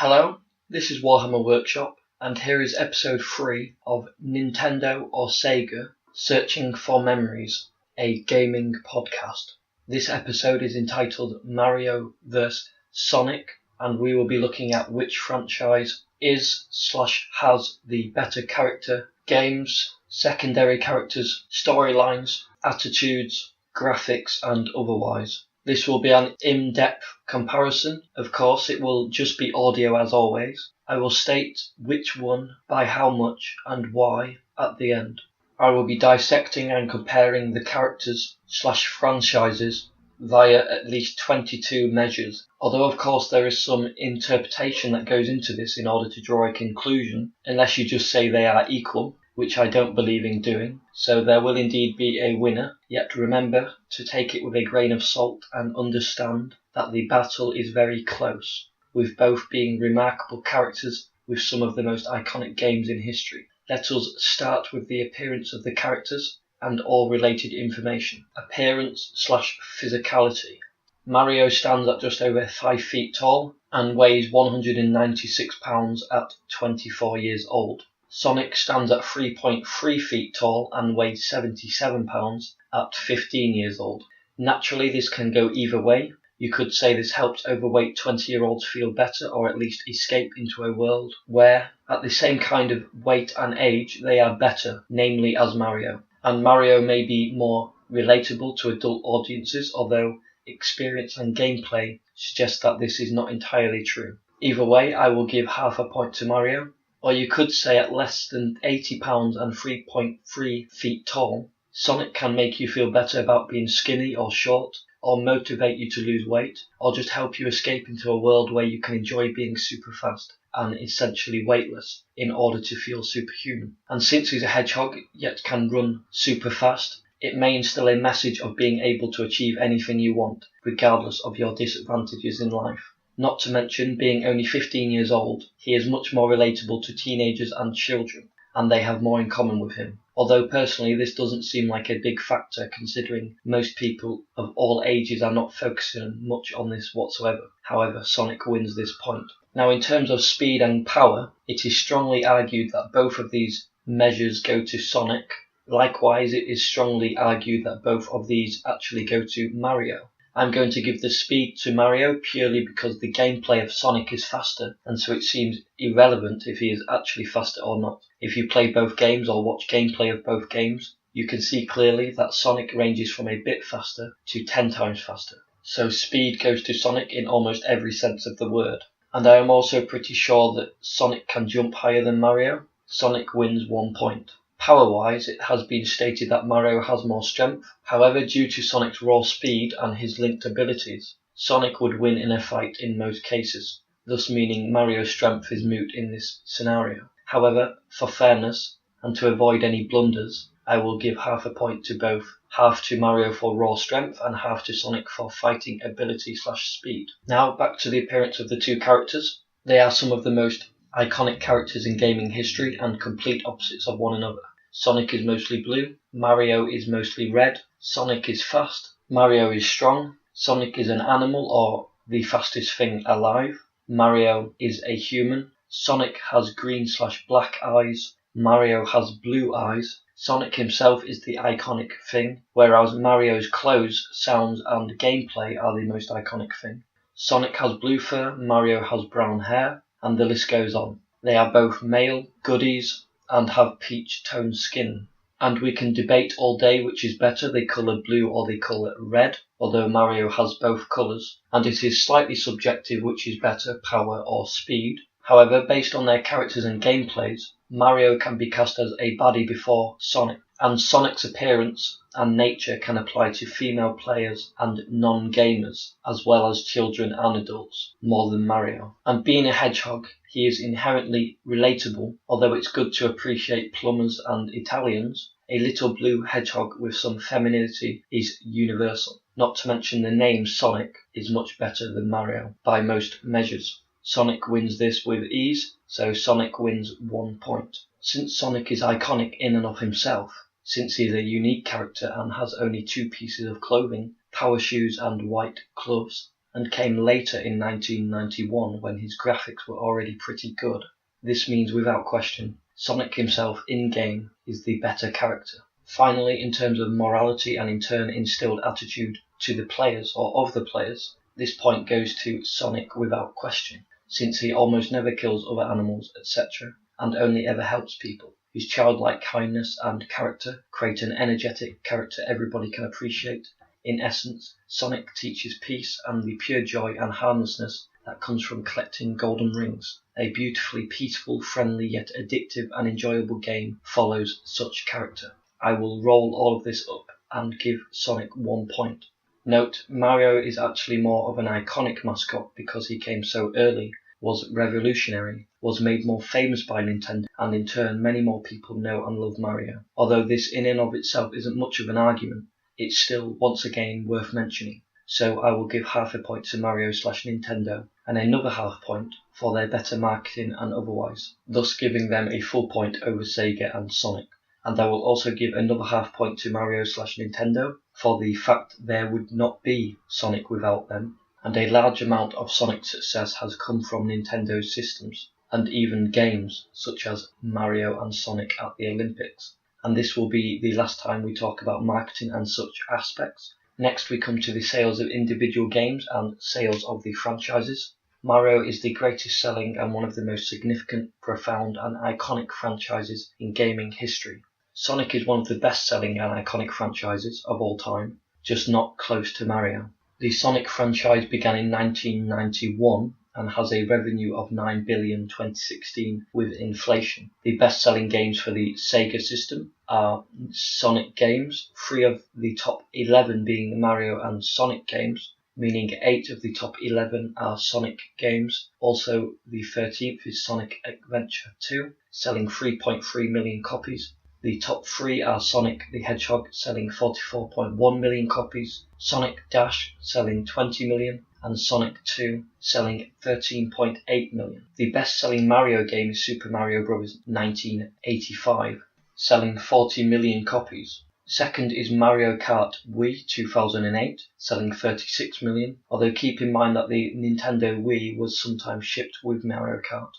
Hello, this is Warhammer Workshop, and here is episode 3 of Nintendo or SEGA Searching for Memories, a gaming podcast. This episode is entitled Mario vs. Sonic, and we will be looking at which franchise is/has the better character, games, secondary characters, storylines, attitudes, graphics, and otherwise. This will be an in-depth comparison. Of course, it will just be audio as always. I will state which one, by how much, and why at the end. I will be dissecting and comparing the characters/franchises via at least 22 measures. Although of course there is some interpretation that goes into this in order to draw a conclusion, unless you just say they are equal, which I don't believe in doing. So there will indeed be a winner, yet remember to take it with a grain of salt and understand that the battle is very close, with both being remarkable characters with some of the most iconic games in history. Let us start with the appearance of the characters and all related information. Appearance/physicality. Mario stands at just over 5 feet tall and weighs 196 pounds at 24 years old. Sonic stands at 3.3 feet tall and weighs 77 pounds at 15 years old. Naturally, this can go either way. You could say this helps overweight 20-year-olds feel better, or at least escape into a world where, at the same kind of weight and age, they are better, namely as Mario. And Mario may be more relatable to adult audiences, although experience and gameplay suggest that this is not entirely true. Either way, I will give half a point to Mario. Or you could say at less than 80 pounds and 3.3 feet tall, Sonic can make you feel better about being skinny or short, or motivate you to lose weight, or just help you escape into a world where you can enjoy being super fast and essentially weightless in order to feel superhuman. And since he's a hedgehog yet can run super fast, it may instill a message of being able to achieve anything you want, regardless of your disadvantages in life. Not to mention, being only 15 years old, he is much more relatable to teenagers and children, and they have more in common with him. Although personally this doesn't seem like a big factor, considering most people of all ages are not focusing much on this whatsoever. However, Sonic wins this point. Now, in terms of speed and power, it is strongly argued that both of these measures go to Sonic. Likewise, it is strongly argued that both of these actually go to Mario. I'm going to give the speed to Mario purely because the gameplay of Sonic is faster, and so it seems irrelevant if he is actually faster or not. If you play both games or watch gameplay of both games, you can see clearly that Sonic ranges from a bit faster to 10 times faster. So speed goes to Sonic in almost every sense of the word. And I am also pretty sure that Sonic can jump higher than Mario. Sonic wins 1 point. Power-wise, it has been stated that Mario has more strength. However, due to Sonic's raw speed and his linked abilities, Sonic would win in a fight in most cases, thus meaning Mario's strength is moot in this scenario. However, for fairness, and to avoid any blunders, I will give half a point to both, half to Mario for raw strength and half to Sonic for fighting ability/speed. Now, back to the appearance of the two characters. They are some of the most iconic characters in gaming history and complete opposites of one another. Sonic is mostly blue, Mario is mostly red. Sonic is fast, Mario is strong. Sonic is an animal or the fastest thing alive. Mario is a human. Sonic has green/black eyes, Mario has blue eyes. Sonic himself is the iconic thing, whereas Mario's clothes, sounds and gameplay are the most iconic thing. Sonic has blue fur, Mario has brown hair, and the list goes on. They are both male, goodies, and have peach-toned skin. And we can debate all day which is better, the colour blue or the colour red, although Mario has both colours, and it is slightly subjective which is better, power or speed. However, based on their characters and gameplays, Mario can be cast as a baddie before Sonic, and Sonic's appearance and nature can apply to female players and non-gamers, as well as children and adults, more than Mario. And being a hedgehog, he is inherently relatable, although it's good to appreciate plumbers and Italians. A little blue hedgehog with some femininity is universal. Not to mention the name Sonic is much better than Mario, by most measures. Sonic wins this with ease, so Sonic wins 1 point. Since Sonic is iconic in and of himself, since he is a unique character and has only 2 pieces of clothing, power shoes and white gloves, and came later in 1991 when his graphics were already pretty good. This means without question, Sonic himself in-game is the better character. Finally, in terms of morality and in turn instilled attitude to the players or of the players, this point goes to Sonic without question, since he almost never kills other animals, etc., and only ever helps people. His childlike kindness and character create an energetic character everybody can appreciate. In essence, Sonic teaches peace and the pure joy and harmlessness that comes from collecting golden rings. A beautifully peaceful, friendly, yet addictive and enjoyable game follows such character. I will roll all of this up and give Sonic 1 point. Note, Mario is actually more of an iconic mascot because he came so early, was revolutionary, was made more famous by Nintendo, and in turn many more people know and love Mario. Although this in and of itself isn't much of an argument, it's still, once again, worth mentioning. So I will give half a point to Mario/Nintendo and another half point for their better marketing and otherwise, thus giving them a full point over Sega and Sonic. And I will also give another half point to Mario/Nintendo for the fact there would not be Sonic without them, and a large amount of Sonic's success has come from Nintendo's systems, and even games such as Mario and Sonic at the Olympics. And this will be the last time we talk about marketing and such aspects. Next we come to the sales of individual games and sales of the franchises. Mario is the greatest selling and one of the most significant, profound and iconic franchises in gaming history. Sonic is one of the best selling and iconic franchises of all time, just not close to Mario. The Sonic franchise began in 1991 and has a revenue of $9 billion 2016 with inflation. The best-selling games for the Sega system are Sonic games, 3 of the top 11 being Mario and Sonic games, meaning 8 of the top 11 are Sonic games. Also, the 13th is Sonic Adventure 2, selling 3.3 million copies. The top 3 are Sonic the Hedgehog, selling 44.1 million copies, Sonic Dash, selling 20 million, and Sonic 2, selling 13.8 million. The best-selling Mario game is Super Mario Bros. 1985, selling 40 million copies. Second is Mario Kart Wii 2008, selling 36 million, although keep in mind that the Nintendo Wii was sometimes shipped with Mario Kart.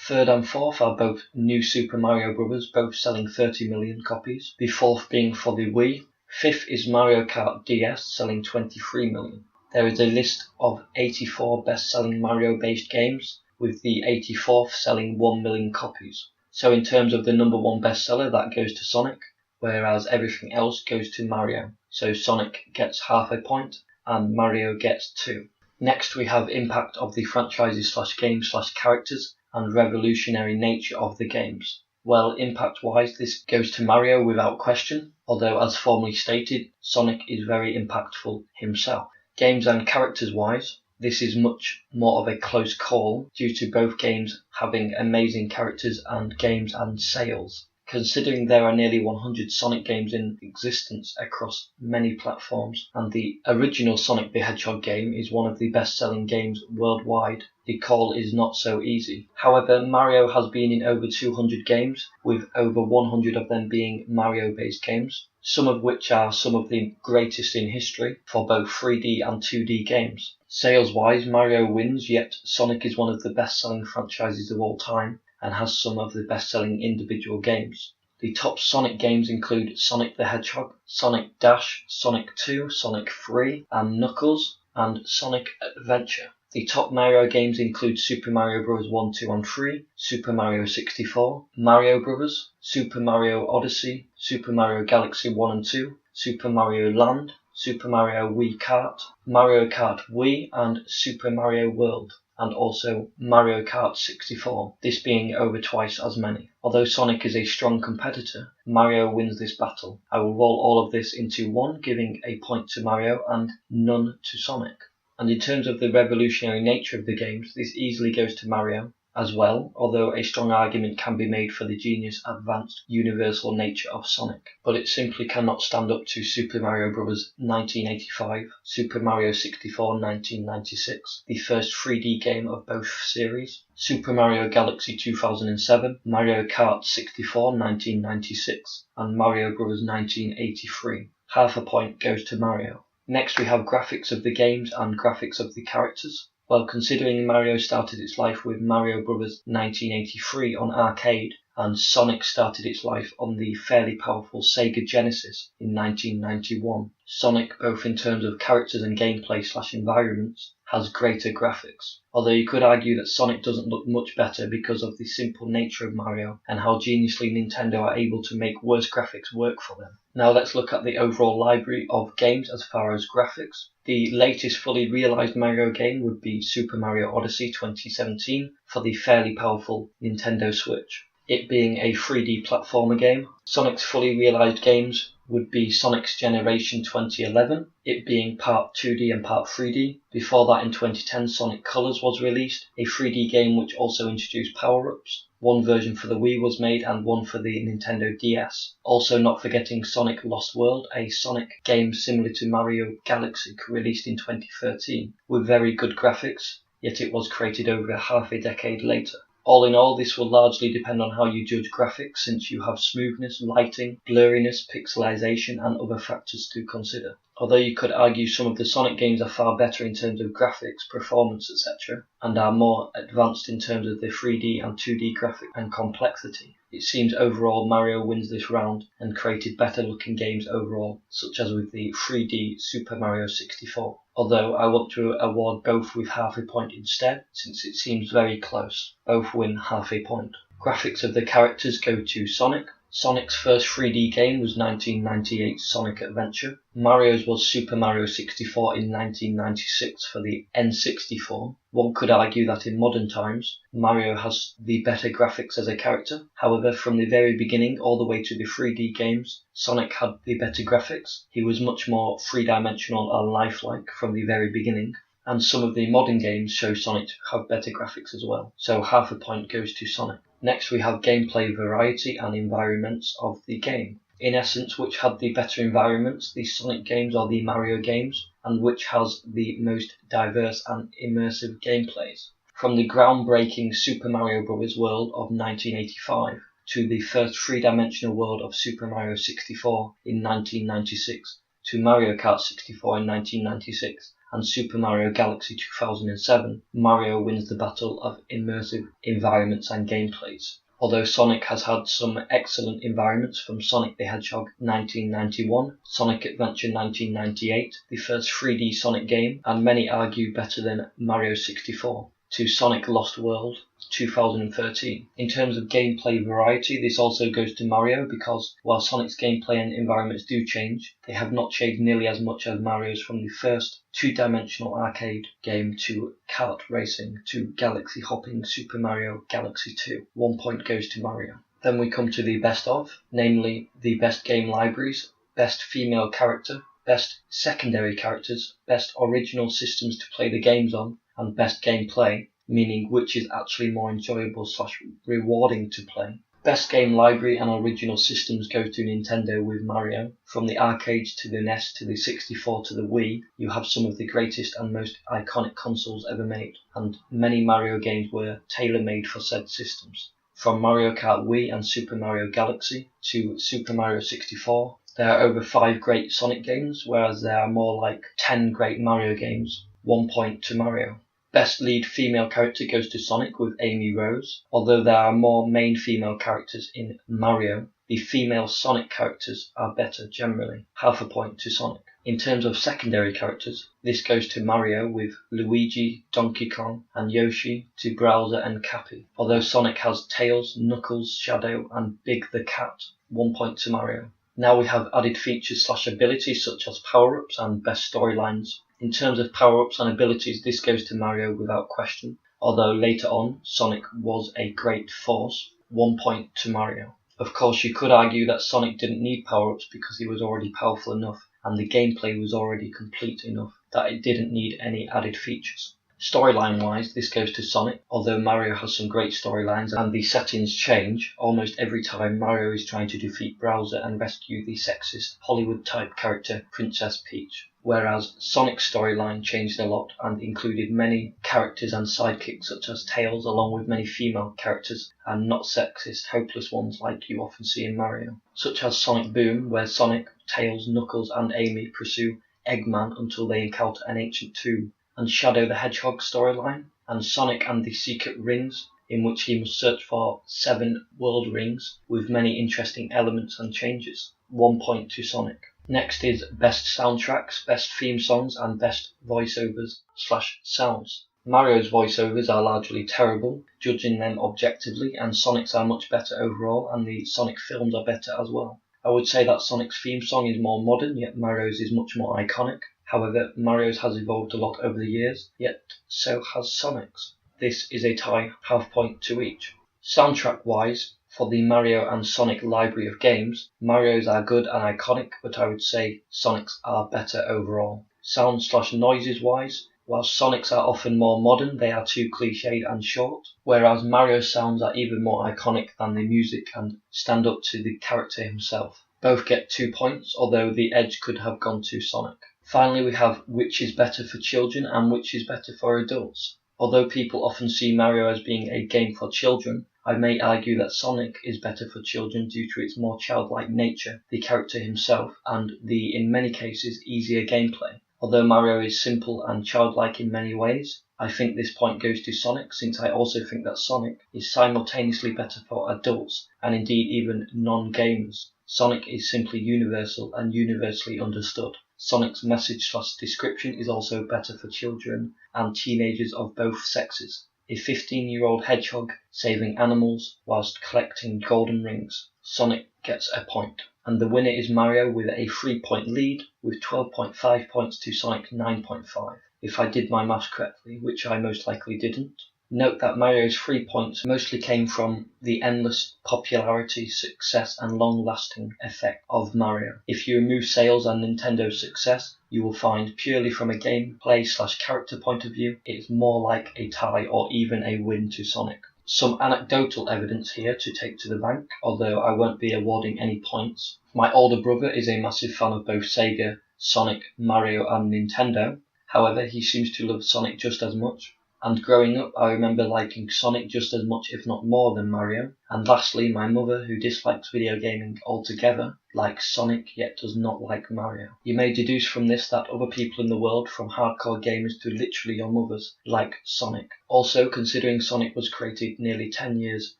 Third and fourth are both New Super Mario Bros., both selling 30 million copies, the fourth being for the Wii. Fifth is Mario Kart DS, selling 23 million. There is a list of 84 best-selling Mario-based games, with the 84th selling 1 million copies. So in terms of the number 1 bestseller, that goes to Sonic, whereas everything else goes to Mario. So Sonic gets half a point, and Mario gets 2. Next we have impact of the franchises/games/characters, and revolutionary nature of the games. Well, impact-wise, this goes to Mario without question, although as formerly stated, Sonic is very impactful himself. Games and characters-wise, this is much more of a close call due to both games having amazing characters and games and sales. Considering there are nearly 100 Sonic games in existence across many platforms, and the original Sonic the Hedgehog game is one of the best-selling games worldwide, the call is not so easy. However, Mario has been in over 200 games, with over 100 of them being Mario-based games, some of which are some of the greatest in history for both 3D and 2D games. Sales-wise, Mario wins, yet Sonic is one of the best-selling franchises of all time, and has some of the best-selling individual games. The top Sonic games include Sonic the Hedgehog, Sonic Dash, Sonic 2, Sonic 3, and Knuckles, and Sonic Adventure. The top Mario games include Super Mario Bros. 1, 2, and 3, Super Mario 64, Mario Bros., Super Mario Odyssey, Super Mario Galaxy 1 and 2, Super Mario Land, Super Mario Wii Kart, Mario Kart Wii, and Super Mario World, and also Mario Kart 64, this being over twice as many. Although Sonic is a strong competitor, Mario wins this battle. I will roll all of this into one, giving a point to Mario and none to Sonic. And in terms of the revolutionary nature of the games, this easily goes to Mario as well, although a strong argument can be made for the genius, advanced, universal nature of Sonic. But it simply cannot stand up to Super Mario Bros. 1985, Super Mario 64 1996, the first 3D game of both series, Super Mario Galaxy 2007, Mario Kart 64 1996, and Mario Bros. 1983. Half a point goes to Mario. Next we have graphics of the games and graphics of the characters. Well, considering Mario started its life with Mario Bros. 1983 on arcade, and Sonic started its life on the fairly powerful SEGA Genesis in 1991, Sonic, both in terms of characters and gameplay/environments, has greater graphics. Although you could argue that Sonic doesn't look much better because of the simple nature of Mario and how geniusly Nintendo are able to make worse graphics work for them. Now let's look at the overall library of games as far as graphics. The latest fully realised Mario game would be Super Mario Odyssey 2017 for the fairly powerful Nintendo Switch. It being a 3D platformer game. Sonic's fully realised games would be Sonic's Generation 2011, it being part 2D and part 3D. Before that in 2010 Sonic Colors was released, a 3D game which also introduced power-ups. One version for the Wii was made and one for the Nintendo DS. Also not forgetting Sonic Lost World, a Sonic game similar to Mario Galaxy released in 2013, with very good graphics, yet it was created over half a decade later. All in all, this will largely depend on how you judge graphics, since you have smoothness, lighting, blurriness, pixelization and other factors to consider. Although you could argue some of the Sonic games are far better in terms of graphics, performance, etc., and are more advanced in terms of the 3D and 2D graphic and complexity, it seems overall Mario wins this round and created better looking games overall, such as with the 3D Super Mario 64. Although I want to award both with half a point instead, since it seems very close. Both win half a point. Graphics of the characters go to Sonic. Sonic's first 3D game was 1998's Sonic Adventure. Mario's was Super Mario 64 in 1996 for the N64. One could argue that in modern times, Mario has the better graphics as a character. However, from the very beginning all the way to the 3D games, Sonic had the better graphics. He was much more three-dimensional and lifelike from the very beginning. And some of the modern games show Sonic to have better graphics as well. So half a point goes to Sonic. Next we have gameplay variety and environments of the game. In essence, which had the better environments, the Sonic games or the Mario games, and which has the most diverse and immersive gameplays. From the groundbreaking Super Mario Bros. World of 1985 to the first three-dimensional world of Super Mario 64 in 1996 to Mario Kart 64 in 1996 and Super Mario Galaxy 2007, Mario wins the battle of immersive environments and gameplays. Although Sonic has had some excellent environments from Sonic the Hedgehog 1991, Sonic Adventure 1998, the first 3D Sonic game, and many argue better than Mario 64, to Sonic Lost World 2013. In terms of gameplay variety, this also goes to Mario because while Sonic's gameplay and environments do change, they have not changed nearly as much as Mario's from the first two-dimensional arcade game to kart racing to galaxy hopping Super Mario Galaxy 2. 1 point goes to Mario. Then we come to the best of, namely the best game libraries, best female character, best secondary characters, best original systems to play the games on, and best gameplay, meaning which is actually more enjoyable/rewarding to play. Best game library and original systems go to Nintendo with Mario. From the arcades to the NES to the 64 to the Wii, you have some of the greatest and most iconic consoles ever made, and many Mario games were tailor-made for said systems. From Mario Kart Wii and Super Mario Galaxy to Super Mario 64, there are over 5 great Sonic games, whereas there are more like 10 great Mario games. 1 point to Mario. Best lead female character goes to Sonic with Amy Rose. Although there are more main female characters in Mario, the female Sonic characters are better generally. Half a point to Sonic. In terms of secondary characters, this goes to Mario with Luigi, Donkey Kong and Yoshi to Bowser and Cappy. Although Sonic has Tails, Knuckles, Shadow and Big the Cat. 1 point to Mario. Now we have added features/abilities such as power-ups and best storylines. In terms of power-ups and abilities, this goes to Mario without question, although later on, Sonic was a great force. 1 point to Mario. Of course, you could argue that Sonic didn't need power-ups because he was already powerful enough, and the gameplay was already complete enough that it didn't need any added features. Storyline-wise, this goes to Sonic, although Mario has some great storylines and the settings change almost every time Mario is trying to defeat Bowser and rescue the sexist Hollywood-type character Princess Peach. Whereas Sonic's storyline changed a lot and included many characters and sidekicks such as Tails, along with many female characters and not sexist, hopeless ones like you often see in Mario, such as Sonic Boom, where Sonic, Tails, Knuckles and Amy pursue Eggman until they encounter an ancient tomb, and Shadow the Hedgehog storyline, and Sonic and the Secret Rings, in which he must search for 7 world rings with many interesting elements and changes. 1 point to Sonic. Next is best soundtracks, best theme songs, and best voiceovers/sounds. Mario's voiceovers are largely terrible, judging them objectively, and Sonic's are much better overall, and the Sonic films are better as well. I would say that Sonic's theme song is more modern, yet Mario's is much more iconic. However, Mario's has evolved a lot over the years, yet so has Sonic's. This is a tie, half point to each. Soundtrack-wise, for the Mario and Sonic library of games, Mario's are good and iconic, but I would say Sonic's are better overall. Sound/noises-wise, while Sonic's are often more modern, they are too cliched and short, whereas Mario's sounds are even more iconic than the music and stand up to the character himself. Both get 2 points, although the edge could have gone to Sonic. Finally, we have which is better for children and which is better for adults. Although people often see Mario as being a game for children, I may argue that Sonic is better for children due to its more childlike nature, the character himself, and the, in many cases, easier gameplay. Although Mario is simple and childlike in many ways, I think this point goes to Sonic, since I also think that Sonic is simultaneously better for adults, and indeed even non-gamers. Sonic is simply universal and universally understood. Sonic's message/description is also better for children and teenagers of both sexes. A 15-year-old hedgehog saving animals whilst collecting golden rings. Sonic gets a point. And the winner is Mario with a 3-point lead, with 12.5 points to Sonic's 9.5, if I did my maths correctly, which I most likely didn't. Note that Mario's 3 points mostly came from the endless popularity, success, and long-lasting effect of Mario. If you remove sales and Nintendo's success, you will find, purely from a gameplay/character point of view, it is more like a tie or even a win to Sonic. Some anecdotal evidence here to take to the bank, although I won't be awarding any points. My older brother is a massive fan of both Sega, Sonic, Mario, and Nintendo. However, he seems to love Sonic just as much. And growing up, I remember liking Sonic just as much, if not more, than Mario. And lastly, my mother, who dislikes video gaming altogether, likes Sonic yet does not like Mario. You may deduce from this that other people in the world, from hardcore gamers to literally your mothers, like Sonic. Also, considering Sonic was created nearly 10 years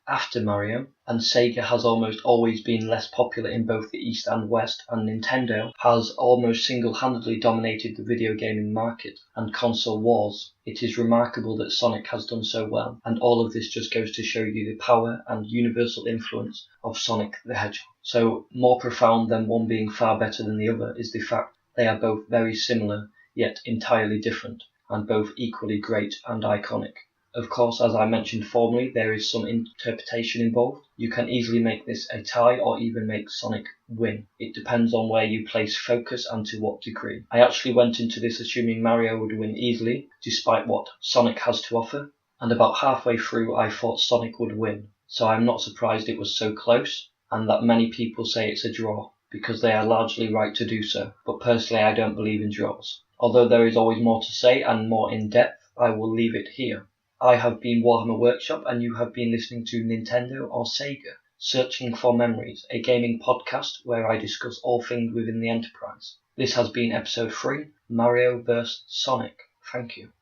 after Mario, and Sega has almost always been less popular in both the East and West, and Nintendo has almost single-handedly dominated the video gaming market and console wars, it is remarkable that Sonic has done so well, and all of this just goes to show you the power and universal influence of Sonic the Hedgehog. So, more profound than one being far better than the other is the fact they are both very similar, yet entirely different, and both equally great and iconic. Of course, as I mentioned formerly, there is some interpretation involved. You can easily make this a tie or even make Sonic win. It depends on where you place focus and to what degree. I actually went into this assuming Mario would win easily, despite what Sonic has to offer, and about halfway through I thought Sonic would win. So I'm not surprised it was so close, and that many people say it's a draw, because they are largely right to do so, but personally I don't believe in draws. Although there is always more to say and more in depth, I will leave it here. I have been Warhammer Workshop, and you have been listening to Nintendo or Sega, Searching for Memories, a gaming podcast where I discuss all things within the enterprise. This has been episode 3, Mario vs Sonic. Thank you.